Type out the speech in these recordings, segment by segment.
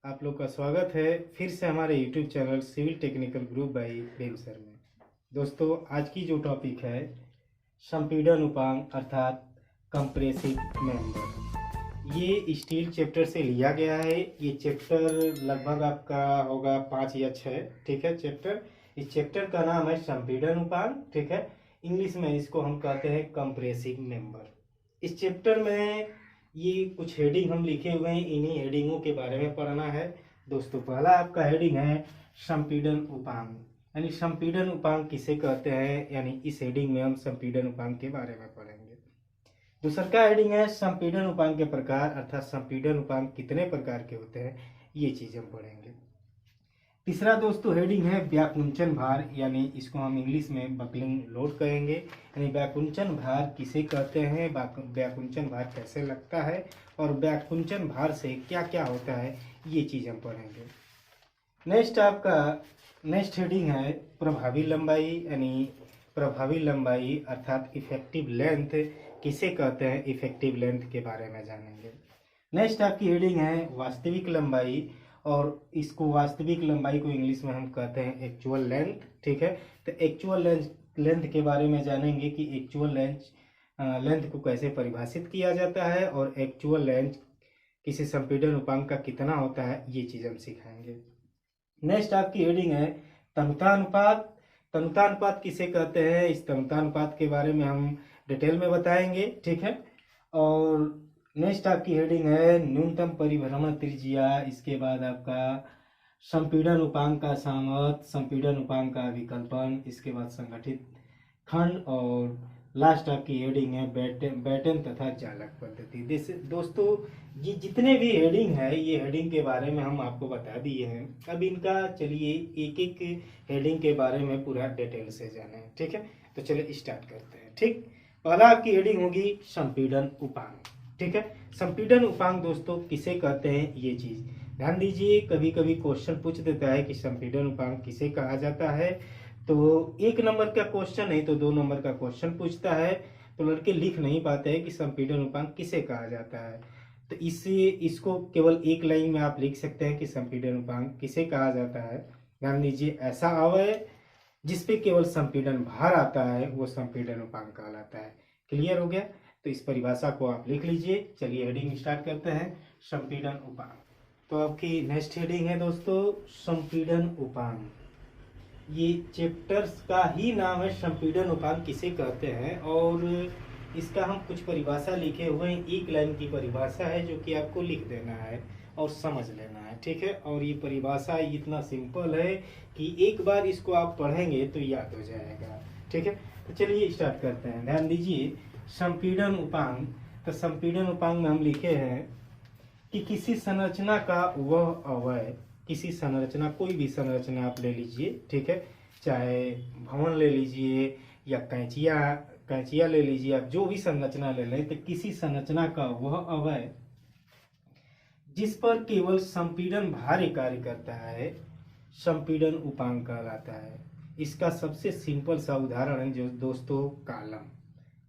आप लोग का स्वागत है फिर से हमारे YouTube channel civil technical group by बेम सर में। दोस्तों, आज की जो टॉपिक है संपीड़न उपांग अर्थात कंप्रेसिव मेंबर, ये स्टील चैप्टर से लिया गया है। ये चैप्टर लगभग आपका होगा 5 या 6। ठीक है, इस चैप्टर का नाम है संपीड़न उपांग। ठीक है, इंग्लिश में इसको हम कहते हैं कंप्रेसिव मेंबर। इस चैप्टर में ये कुछ हेडिंग हम लिखे हुए हैं, इन्हीं हेडिंगों के बारे में पढ़ना है। दोस्तों, पहला आपका हेडिंग है संपीड़न उपांग, यानी संपीड़न उपांग किसे कहते हैं, यानी इस हेडिंग में हम संपीड़न उपांग के बारे में पढ़ेंगे। दूसरा का हेडिंग है संपीड़न उपांग के प्रकार, अर्थात संपीड़न उपांग कितने प्रकार के होते हैं, ये चीज हम पढ़ेंगे। तीसरा दोस्तों हेडिंग है व्याकुंचन भार, यानी इसको हम इंग्लिश में बकलिंग लोड कहेंगे। यानी व्याकुंचन भार किसे कहते हैं, व्याकुंचन भार कैसे लगता है और व्याकुंचन भार से क्या क्या होता है, ये चीज हम पढ़ेंगे। नेक्स्ट हेडिंग है प्रभावी लंबाई, यानी प्रभावी लंबाई अर्थात इफेक्टिव लेंथ किसे कहते हैं, इफेक्टिव लेंथ के बारे में जानेंगे। नेक्स्ट आपकी हेडिंग है वास्तविक लंबाई, और इसको वास्तविक लंबाई को इंग्लिश में हम कहते हैं एक्चुअल लेंथ। ठीक है, तो एक्चुअल लेंथ के बारे में जानेंगे कि एक्चुअल लेंथ को कैसे परिभाषित किया जाता है और एक्चुअल लेंथ किसी संपीड़न उपांग का कितना होता है, ये चीज हम सिखाएंगे। नेक्स्ट आपकी हेडिंग है तनुतानुपात। तनुतानुपात किसे कहते हैं, इस तनुतानुपात के बारे में हम डिटेल में बताएंगे। ठीक है, और नेक्स्ट आपकी हेडिंग है न्यूनतम परिभ्रमण त्रिज्या। इसके बाद आपका संपीड़न उपांग का सामर्थ्य, संपीड़न उपांग का विकल्पन, इसके बाद संगठित खंड, और लास्ट आपकी हेडिंग है बैटन तथा चालक पद्धति। दोस्तों, ये जितने भी हेडिंग है, ये हेडिंग के बारे में हम आपको बता दिए हैं। अब इनका चलिए एक एक हेडिंग के बारे में पूरा डिटेल से जाने। ठीक है, तो चलिए स्टार्ट करते हैं। ठीक, पहला आपकी हेडिंग होगी संपीड़न उपांग। ठीक है, संपीड़न उपांग दोस्तों किसे कहते हैं, ये चीज ध्यान दीजिए। कभी कभी क्वेश्चन पूछ देता है कि संपीड़न उपांग किसे कहा जाता है, तो 1 नंबर का क्वेश्चन है तो 2 नंबर का क्वेश्चन पूछता है, तो लड़के लिख नहीं पाते हैं कि संपीड़न उपांग किसे कहा जाता है। तो इसको केवल एक लाइन में आप लिख सकते हैं कि संपीड़न उपांग किसे कहा जाता है। ध्यान दीजिए, ऐसा अवयव जिसपे केवल संपीड़न भार आता है वो संपीड़न उपांग कहलाता है। क्लियर हो गया, तो इस परिभाषा को आप लिख लीजिए। चलिए हेडिंग स्टार्ट करते हैं संपीड़न उपांग। तो आपकी नेक्स्ट हेडिंग है दोस्तों संपीड़न उपांग। ये चैप्टर्स का ही नाम है संपीड़न उपांग किसे कहते हैं, और इसका हम कुछ परिभाषा लिखे हुए हैं। एक लाइन की परिभाषा है जो कि आपको लिख देना है और समझ लेना है। ठीक है, और ये परिभाषा इतना सिंपल है कि एक बार इसको आप पढ़ेंगे तो याद हो जाएगा। ठीक है, तो चलिए स्टार्ट करते हैं। ध्यान दीजिए, संपीड़न उपांग, तो संपीड़न उपांग में हम लिखे हैं कि किसी संरचना का वह अवयव, किसी संरचना, कोई भी संरचना आप ले लीजिए। ठीक है, चाहे भवन ले लीजिए या कैंचिया ले लीजिए, आप जो भी संरचना ले लें, तो किसी संरचना का वह अवयव जिस पर केवल संपीड़न भार कार्य करता है संपीड़न उपांग कहलाता है। इसका सबसे सिंपल सा उदाहरण है जो दोस्तों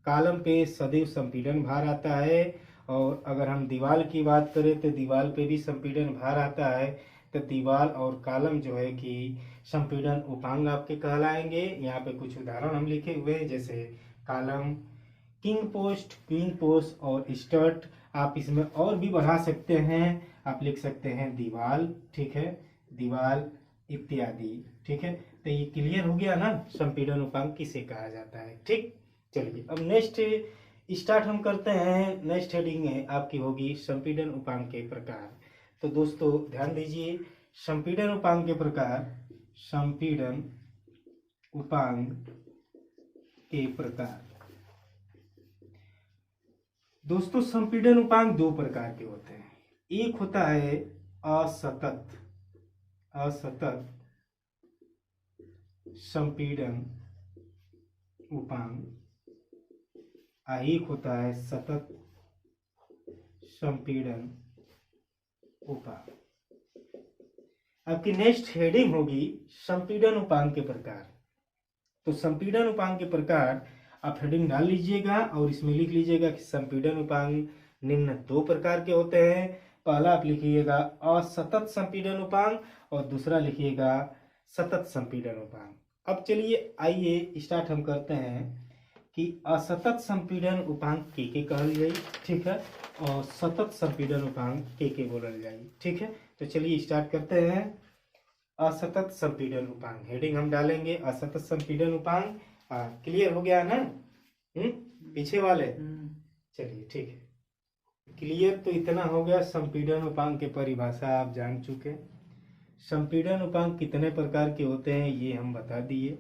कालम पे सदैव संपीड़न भार आता है, और अगर हम दीवार की बात करें तो दीवार पे भी संपीड़न भार आता है। तो दीवार और कालम जो है कि संपीड़न उपांग आपके कहलाएंगे। यहाँ पे कुछ उदाहरण हम लिखे हुए हैं, जैसे कालम, किंग पोस्ट, क्वीन पोस्ट और स्टर्ट। आप इसमें और भी बढ़ा सकते हैं, आप लिख सकते हैं दीवाल। ठीक है, दीवाल इत्यादि। ठीक है, तो ये क्लियर हो गया ना संपीड़न उपांग किसे कहा जाता है। ठीक, चलिए अब नेक्स्ट स्टार्ट हम करते हैं। नेक्स्ट हेडिंग है आपकी होगी संपीड़न उपांग के प्रकार। तो दोस्तों ध्यान दीजिए, संपीड़न उपांग के प्रकार, संपीड़न उपांग के प्रकार। दोस्तों, संपीड़न उपांग 2 प्रकार के होते हैं। एक होता है असतत संपीड़न उपांग, एक होता है सतत संपीड़न उपांग। आपकी नेक्स्ट हेडिंग होगी संपीड़न उपांग के प्रकार। तो संपीड़न उपांग के प्रकार आप हेडिंग डाल लीजिएगा और इसमें लिख लीजिएगा कि संपीड़न उपांग निम्न 2 प्रकार के होते हैं। पहला आप लिखिएगा असतत संपीड़न उपांग और दूसरा लिखिएगा सतत संपीड़न उपांग। अब चलिए आइए स्टार्ट हम करते हैं कि असतत संपीड़न उपांग के कहल जाई, ठीक है, और सतत संपीड़न उपांग के बोलल जाई, ठीक है। तो चलिए स्टार्ट करते हैं। असतत संपीड़न उपांग हेडिंग हम डालेंगे असतत संपीड़न उपांग। क्लियर हो गया ना? पीछे वाले चलिए ठीक है, क्लियर तो इतना हो गया। संपीड़न उपांग के परिभाषा आप जान चुके। संपीड़न उपांग कितने प्रकार के होते हैं ये हम बता दिए,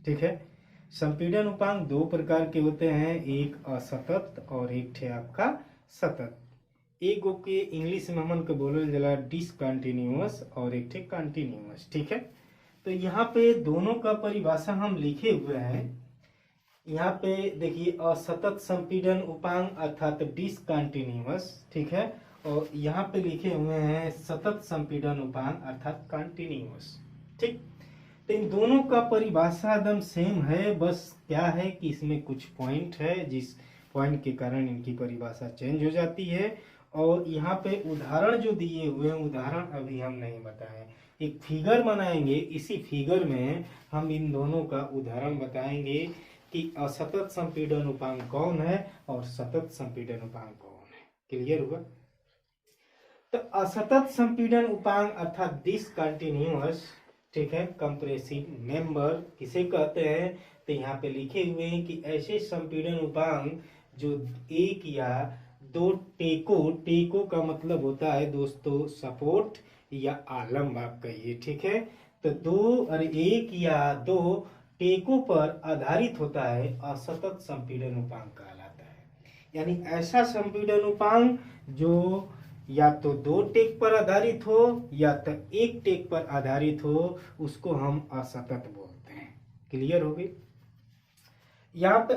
ठीक है। संपीड़न उपांग दो प्रकार के होते हैं, एक असतत और एक थे आपका सतत। एक के इंग्लिश में हमन के बोलल जाला डिसकंटिन्यूअस और एक थे कंटिन्यूअस, ठीक है। तो यहाँ पे दोनों का परिभाषा हम लिखे हुए हैं। यहाँ पे देखिए असतत संपीड़न उपांग अर्थात डिसकंटिन्यूअस, ठीक है, और यहाँ पे लिखे हुए हैं सतत संपीड़न उपांग अर्थात कंटिन्यूअस, ठीक। तो इन दोनों का परिभाषा एकदम सेम है, बस क्या है कि इसमें कुछ पॉइंट है जिस पॉइंट के कारण इनकी परिभाषा चेंज हो जाती है। और यहाँ पे उदाहरण जो दिए हुए हैं, उदाहरण अभी हम नहीं बताएं, एक फिगर बनाएंगे, इसी फिगर में हम इन दोनों का उदाहरण बताएंगे कि असतत संपीड़न उपांग कौन है और सतत संपीड़न उपांग कौन है। क्लियर हुआ? तो असतत संपीड़न उपांग अर्थात डिसकंटिन्यूअस, ठीक है, कंप्रेसिव मेंबर किसे कहते हैं? तो यहाँ पे लिखे हुए हैं कि ऐसे संपीड़न उपांग जो एक या दो टेको का मतलब होता है दोस्तों सपोर्ट या आलम्ब आप कहिए, ठीक है। तो दो और एक या दो टेकों पर आधारित होता है असतत संपीड़न उपांग कहलाता है। यानी ऐसा संपीड़न उपांग जो या तो दो टेक पर आधारित हो या तो एक टेक पर आधारित हो, उसको हम असतत बोलते हैं। क्लियर हो गई? यहाँ पे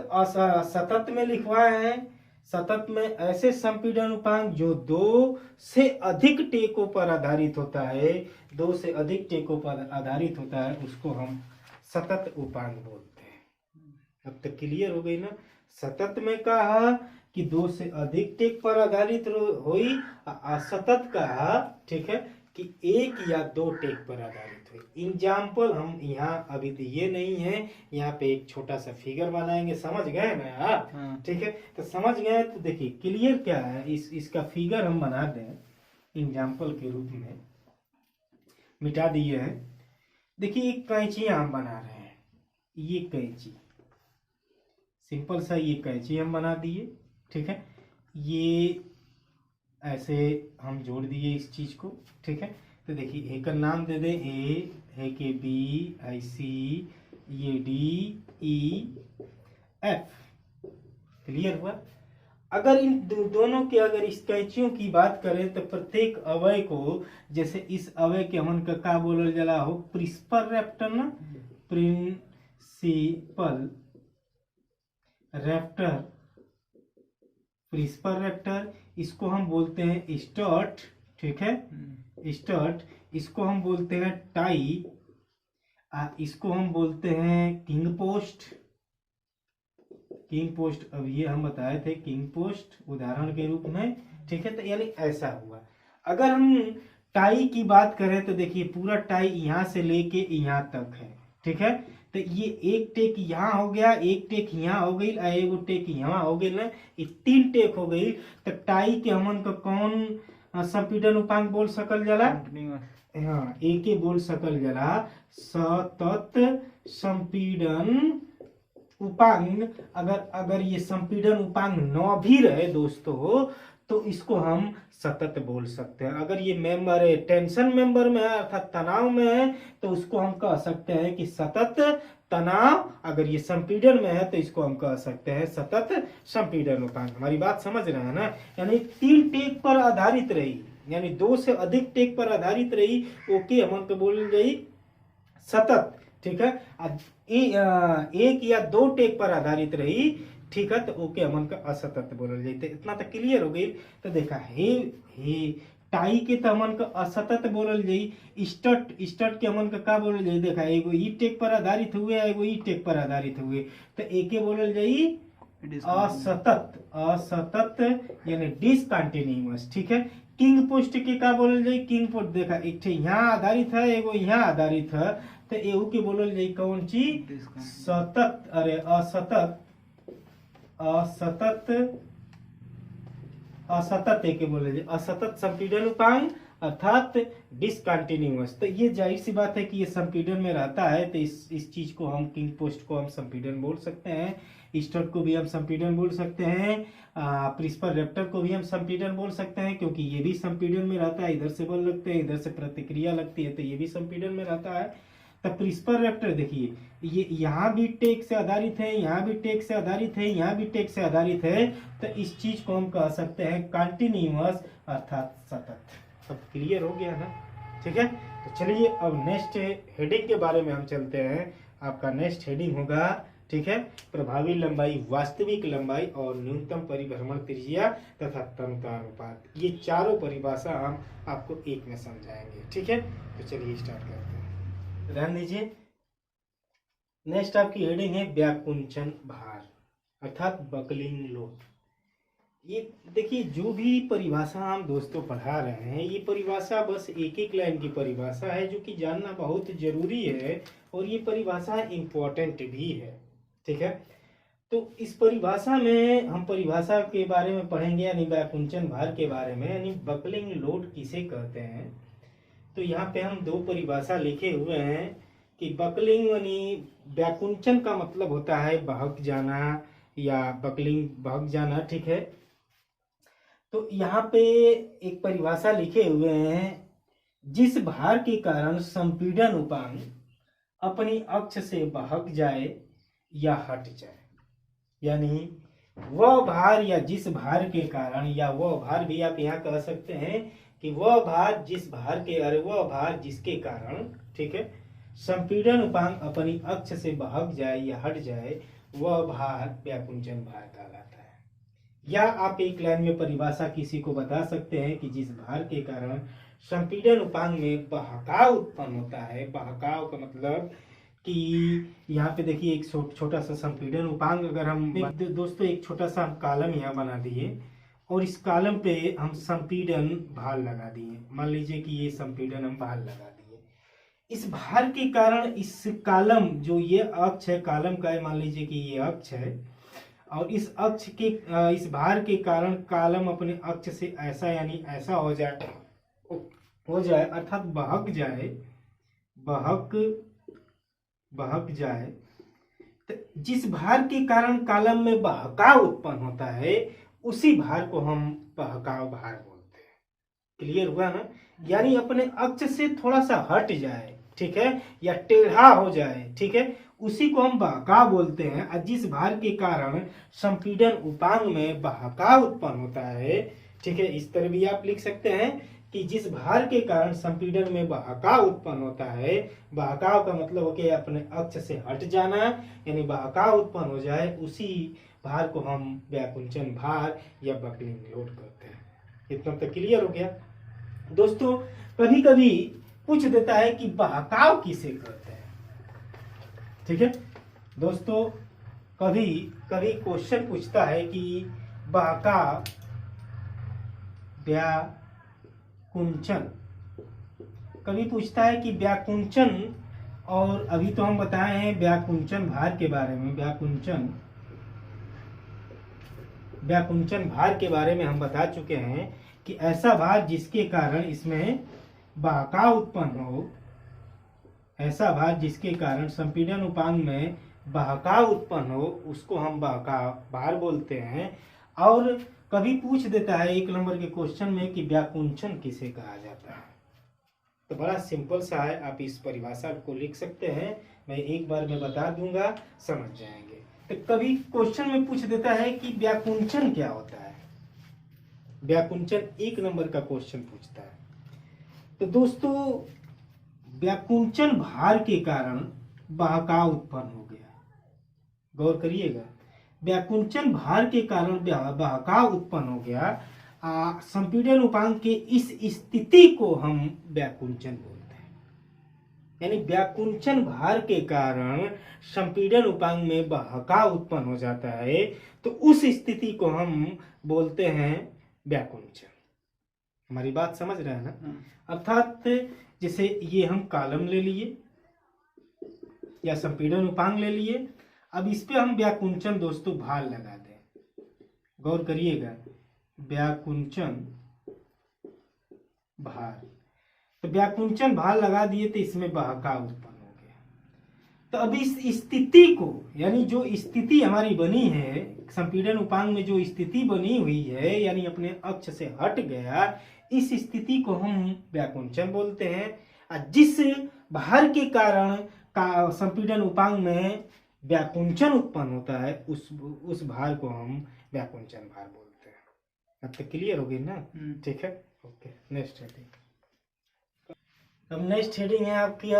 सतत में लिखवाए हैं, सतत में ऐसे संपीड़न उपांग जो दो से अधिक टेकों पर आधारित होता है, दो से अधिक टेकों पर आधारित होता है, उसको हम सतत उपांग बोलते हैं। अब तक क्लियर हो गई ना? सतत में कहा कि दो से अधिक टेक पर आधारित हुई, असतत कहा, ठीक है, कि एक या दो टेक पर आधारित हुई। एग्जाम्पल हम यहाँ अभी दिए नहीं है, यहाँ पे एक छोटा सा फिगर बनाएंगे। समझ गए ना आप? ठीक है, तो समझ गए तो देखिए क्लियर क्या है, इसका फिगर हम बना दें एग्जाम्पल के रूप में, मिटा दिए हैं। देखिए एक कैंची हम बना रहे हैं, ये कैंची सिंपल सा ये कैंची हम बना दिए, ठीक है। ये ऐसे हम जोड़ दिए इस चीज को, ठीक है। तो देखिए ए का नाम दे दे ए, है के बी, आई सी, ये डी, ई, एफ। क्लियर हुआ? अगर इन दोनों के अगर इस कैंचियों की बात करें तो प्रत्येक अवय को, जैसे इस अवय के हमन का बोलल जाला हो प्रिंसिपल रैप्टर ना, प्रिंसिपल रैप्टर, प्रिंसिपल रैप्टर, इसको हम बोलते हैं स्टर्ट, ठीक है, स्टर्ट, इसको हम बोलते हैं टाई, इसको हम बोलते हैं किंग पोस्ट, किंग पोस्ट। अब ये हम बताए थे किंग पोस्ट उदाहरण के रूप में, ठीक है। तो यानी ऐसा हुआ। अगर हम टाई की बात करें तो देखिए पूरा टाई यहाँ से लेके यहाँ तक है, ठीक है। तो ये एक टेक यहाँ हो गया, एक टेक यहाँ हो गई, एगो टेक यहाँ हो गई ना, ये तीन टेक हो गई। तो टाई के हमन का कौन संपीड़न उपांग बोल सकल जाला? हाँ, एक बोल सकल जाला सतत संपीड़न उपांग। अगर ये संपीड़न उपांग न भी रहे दोस्तों तो इसको हम सतत बोल सकते हैं। अगर ये मेंबर है टेंशन मेंबर में है अर्थात तनाव में है तो उसको हम कह सकते हैं कि सतत तनाव। अगर ये संपीड़न में है तो इसको हम कह सकते हैं सतत संपीड़न उपांग। हमारी बात समझ रहे हैं ना? यानी तीन टेक पर आधारित रही, यानी दो से अधिक टेक पर आधारित रही, ओके हमन को बोल गई सतत, ठीक है। एक या दो टेक पर आधारित रही, ठीक है, तो ओके हमन का असतत बोलल जाते। इतना तो क्लियर हो गई। तो देखा हे टाई के तो हमन का असतत बोलल जाई, स्टट के हमन का बोलल जाई? देखा एगो ई टेक पर आधारित हुए, एगो ई टेक पर आधारित हुए, तो एके बोलल जाई असतत, असतत यानी डिसकंटिन्यूअस, ठीक है। किंग पोस्ट के का बोलल जाई, किंग पोस्ट देखा एक ठे यहाँ आधारित है, एगो यहाँ आधारित है, तो एहू के बोलल जाई कौन चीज, सतत, अरे असतत, असतत, असतत के बोले जाए, असतत संपीड़न उपांग अर्थात डिसकंटिन्यूअस। तो ये जाहिर सी बात है कि ये संपीड़न में रहता है, तो इस चीज को हम, किंग पोस्ट को हम संपीड़न बोल सकते हैं, स्टड को भी हम संपीड़न बोल सकते हैं, प्रिस्पर रेप्टर को भी हम संपीड़न बोल सकते हैं, क्योंकि ये भी संपीड़न में रहता है, इधर से बल लगते हैं, इधर से प्रतिक्रिया लगती है, तो ये भी संपीड़न में रहता है। तो प्रिस्पर रेप्टर देखिए, ये यहाँ भी टेक से आधारित है, यहाँ भी टेक से आधारित है, यहाँ भी टेक से आधारित है, तो इस चीज को हम कह सकते हैं कंटिन्यूअस अर्थात सतत। सब क्लियर हो गया ना, ठीक है। तो चलिए अब नेक्स्ट हेडिंग के बारे में हम चलते हैं। आपका नेक्स्ट हेडिंग होगा, ठीक है, प्रभावी लंबाई, वास्तविक लंबाई और न्यूनतम परिभ्रमण त्रिज्या तथा तन्यता अनुपात। ये चारों परिभाषा हम आपको एक में समझाएंगे, ठीक है। तो चलिए स्टार्ट करते हैं, ध्यान दीजिए। नेक्स्ट आपकी हेडिंग है व्याकुंचन भार अर्थात बकलिंग लोड। ये देखिए, जो भी परिभाषा हम दोस्तों पढ़ा रहे हैं, ये परिभाषा बस एक एक लाइन की परिभाषा है, जो कि जानना बहुत जरूरी है, और ये परिभाषा इम्पोर्टेंट भी है, ठीक है। तो इस परिभाषा में हम परिभाषा के बारे में पढ़ेंगे, यानी व्याकुंचन भार के बारे में, यानी बकलिंग लोड किसे कहते हैं। तो यहाँ पे हम दो परिभाषा लिखे हुए हैं कि बकलिंग यानी व्याकुंचन का मतलब होता है बहक जाना या बकलिंग बहक जाना, ठीक है। तो यहाँ पे एक परिभाषा लिखे हुए हैं, जिस भार के कारण संपीड़न उपांग अपनी अक्ष से बहक जाए या हट जाए, यानी वह भार या जिस भार के कारण, या वह भार भी आप यहाँ कह सकते हैं कि वह भार जिस भार के, अरे वह भार जिसके कारण, ठीक है, संपीड़न उपांग अपनी अक्ष से बहक जाए या हट जाए, वह भार व्याकुंचन भार कहलाता है। या आप एक लाइन में परिभाषा किसी को बता सकते हैं कि जिस भार के कारण संपीड़न उपांग में बहकाव उत्पन्न होता है। बहकाव का मतलब कि यहाँ पे देखिए एक छोटा सा संपीड़न उपांग, अगर हम दोस्तों एक छोटा सा कॉलम यहाँ बना दिए और इस कॉलम पे हम संपीड़न भार लगा दिए, मान लीजिए कि ये संपीड़न हम भार लगा दिए, इस भार के कारण इस कॉलम, जो ये अक्ष है कॉलम का, मान लीजिए कि ये अक्ष है, और इस अक्ष के इस भार के कारण कॉलम अपने अक्ष से ऐसा यानी ऐसा हो जाए अर्थात बहक जाए, बहक जाए। तो जिस भार के कारण कॉलम में बहकाव उत्पन्न होता है, उसी भार को हम बहकाव भार बोलते हैं। क्लियर हुआ ना, यानी अपने अक्ष से थोड़ा सा हट जाए, ठीक है, या टेढ़ा हो जाए, ठीक है, उसी को हम बहकाव बोलते हैं। और जिस भार के कारण संपीड़न उपांग में बहकाव उत्पन्न होता है, ठीक है, इस तरह भी आप लिख सकते हैं कि जिस भार के कारण संपीड़न में बहकाव उत्पन्न होता है, बहकाव का मतलब हो कि अपने अक्ष से हट जाना, यानी बहकाव उत्पन्न हो जाए, उसी भार को हम व्याकुंचन भार या बकलिंग लोड कहते हैं। इतना तो क्लियर हो गया दोस्तों। कभी कभी पूछ देता है कि बहकाव किसे कहते हैं, ठीक है दोस्तों। कभी कभी क्वेश्चन पूछता है कि बहकाव, व्याकुंचन, कभी पूछता है कि व्याकुंचन, और अभी तो हम बताए हैं व्याकुंचन भार के बारे में, व्याकुंचन भार के बारे में हम बता चुके हैं कि ऐसा भार जिसके कारण इसमें बहकाव उत्पन्न हो, ऐसा भार जिसके कारण संपीड़न उपांग में बहकाव उत्पन्न हो, उसको हम बहकाव भार बोलते हैं। और कभी पूछ देता है एक नंबर के क्वेश्चन में कि व्याकुंचन किसे कहा जाता है, तो बड़ा सिंपल सा है, आप इस परिभाषा को लिख सकते हैं, मैं एक बार में बता दूंगा, समझ जाएंगे। तो कभी क्वेश्चन में पूछ देता है कि व्याकुंचन क्या होता है, व्याकुंचन एक नंबर का क्वेश्चन पूछता है। तो दोस्तों व्याकुंचन भार के कारण बहकाव उत्पन्न हो गया, गौर करिएगा, व्याकुंचन भार के कारण बहकाव उत्पन्न हो गया, संपीड़न उपांग के इस स्थिति को हम व्याकुंचन बोलते हैं। यानी व्याकुंचन भार के कारण संपीड़न उपांग में बहकाव उत्पन्न हो जाता है, तो उस स्थिति को हम बोलते हैं व्याकुंचन। हमारी बात समझ रहे हैं ना। अर्थात जैसे ये हम कॉलम ले लिए या संपीड़न उपांग ले लिए, अब इस पे हम व्याकुंचन दोस्तों भार लगा दें। गौर करिएगा, व्याकुंचन भार, तो व्याकुंचन भार लगा दिए तो इसमें बहकाव उत्पन्न हो गया। तो अब इस स्थिति को, यानी जो स्थिति हमारी बनी है संपीड़न उपांग में, जो स्थिति बनी हुई है यानी अपने अक्ष से हट गया, इस स्थिति को हम व्याकुंचन बोलते हैं। और जिस भार के कारण का संपीड़न उपांग में व्याकुंचन उत्पन्न होता है, उस भार को हम व्याकुंचन भार बोलते हैं। अब तक क्लियर हो गई ना? ठीक है, ओके। नेक्स्ट हेडिंग, अब नेक्स्ट हेडिंग है आपकी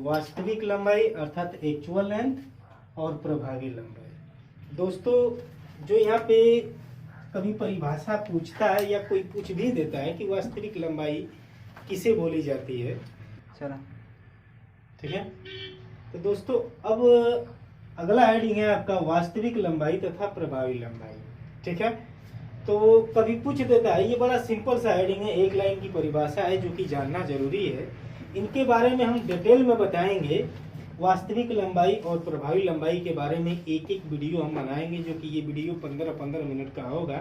वास्तविक लंबाई अर्थात एक्चुअल लेंथ और प्रभावी लंबाई। दोस्तों जो यहाँ पे कभी परिभाषा पूछता है या कोई पूछ भी देता है कि वास्तविक लंबाई किसे बोली जाती है, चला ठीक है। तो दोस्तों अब अगला हेडिंग है आपका वास्तविक लंबाई तथा प्रभावी लंबाई, ठीक है। तो कभी पूछ देता है, ये बड़ा सिंपल सा हेडिंग है, एक लाइन की परिभाषा है जो कि जानना जरूरी है। इनके बारे में हम डिटेल में बताएंगे। वास्तविक लंबाई और प्रभावी लंबाई के बारे में एक एक वीडियो हम बनाएंगे, जो कि ये वीडियो 15-15 मिनट का होगा।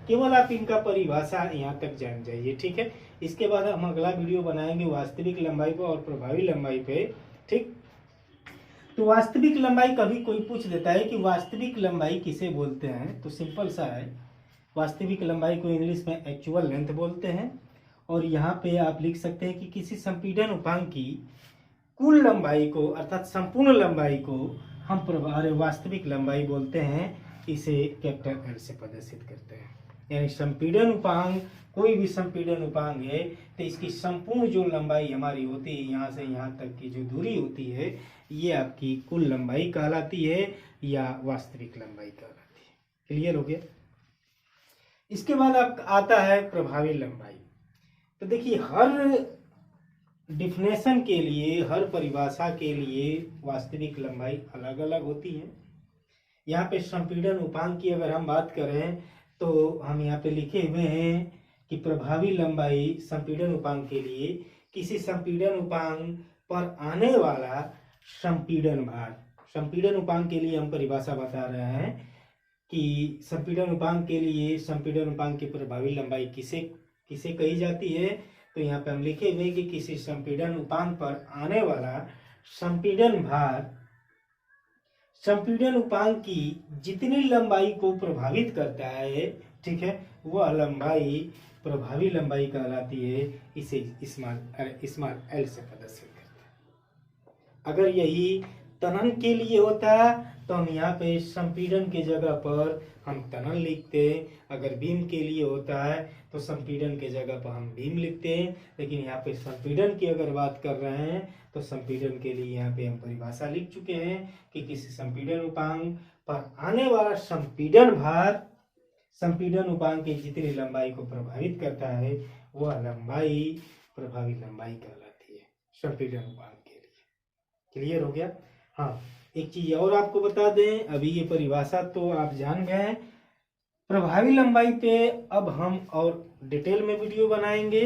केवल आप इनका परिभाषा यहाँ तक जान जाइए, ठीक है। इसके बाद हम अगला वीडियो बनाएंगे वास्तविक लंबाई पर और प्रभावी लंबाई पे, ठीक। तो वास्तविक लंबाई, कभी कोई पूछ देता है कि वास्तविक लंबाई किसे बोलते हैं, तो सिंपल सा है, वास्तविक लंबाई को इंग्लिश में एक्चुअल लेंथ बोलते हैं। और यहाँ पे आप लिख सकते हैं कि किसी संपीड़न उपांग की कुल लंबाई को अर्थात संपूर्ण लंबाई को हम वास्तविक लंबाई बोलते हैं। इसे कैपिटल एल से प्रदर्शित करते हैं। यानी संपीड़न उपांग, कोई भी संपीड़न उपांग है तो इसकी संपूर्ण जो लंबाई हमारी होती है, यहाँ से यहाँ तक की जो दूरी होती है, ये आपकी कुल लंबाई कहलाती है या वास्तविक लंबाई कहलाती है। क्लियर हो गया? इसके बाद आप आता है प्रभावी लंबाई। तो देखिए, हर डिफिनेशन के लिए, हर परिभाषा के लिए वास्तविक लंबाई अलग अलग होती है। यहाँ पे संपीड़न उपांग की अगर हम बात करें तो हम यहाँ पे लिखे हुए हैं कि प्रभावी लंबाई संपीड़न उपांग के लिए किसी संपीड़न उपांग पर आने वाला संपीड़न भार। संपीड़न उपांग के लिए हम परिभाषा बता रहे हैं कि संपीड़न उपांग के लिए संपीड़न उपांग की प्रभावी लंबाई किसे कही जाती है। तो यहाँ पे हम लिखे हुए कि किसी संपीड़न उपांग पर आने वाला संपीड़न भार संपीड़न उपांग की जितनी लंबाई को प्रभावित करता है, ठीक है, वह लंबाई प्रभावी लंबाई कहलाती है। इसे स्मॉल एल से प्रदर्शित करते हैं। अगर यही तनन के लिए होता तो हम यहाँ पे संपीड़न के जगह पर हम तनन लिखते हैं। अगर बीम के लिए होता है तो संपीड़न के जगह पर हम बीम लिखते हैं। लेकिन यहाँ पे संपीड़न की अगर बात कर रहे हैं तो संपीड़न के लिए यहाँ पे हम परिभाषा लिख चुके हैं कि किसी संपीड़न उपांग पर आने वाला संपीड़न भार संपीड़न उपांग की जितनी लंबाई को प्रभावित करता है, वह लंबाई प्रभावी लंबाई कहलाती है संपीड़न उपांग के लिए। क्लियर हो गया? हाँ, एक चीज और आपको बता दें, अभी ये परिभाषा तो आप जान गए। प्रभावी लंबाई पे अब हम और डिटेल में वीडियो बनाएंगे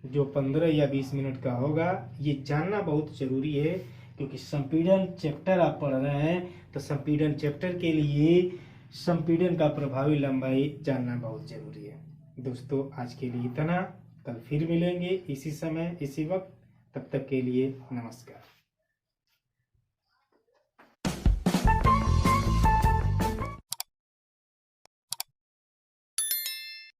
जो 15 या 20 मिनट का होगा। ये जानना बहुत जरूरी है क्योंकि संपीड़न चैप्टर आप पढ़ रहे हैं, तो संपीड़न चैप्टर के लिए संपीड़न का प्रभावी लंबाई जानना बहुत जरूरी है। दोस्तों आज के लिए इतना, कल फिर मिलेंगे इसी समय इसी वक्त। तब तक के लिए नमस्कार।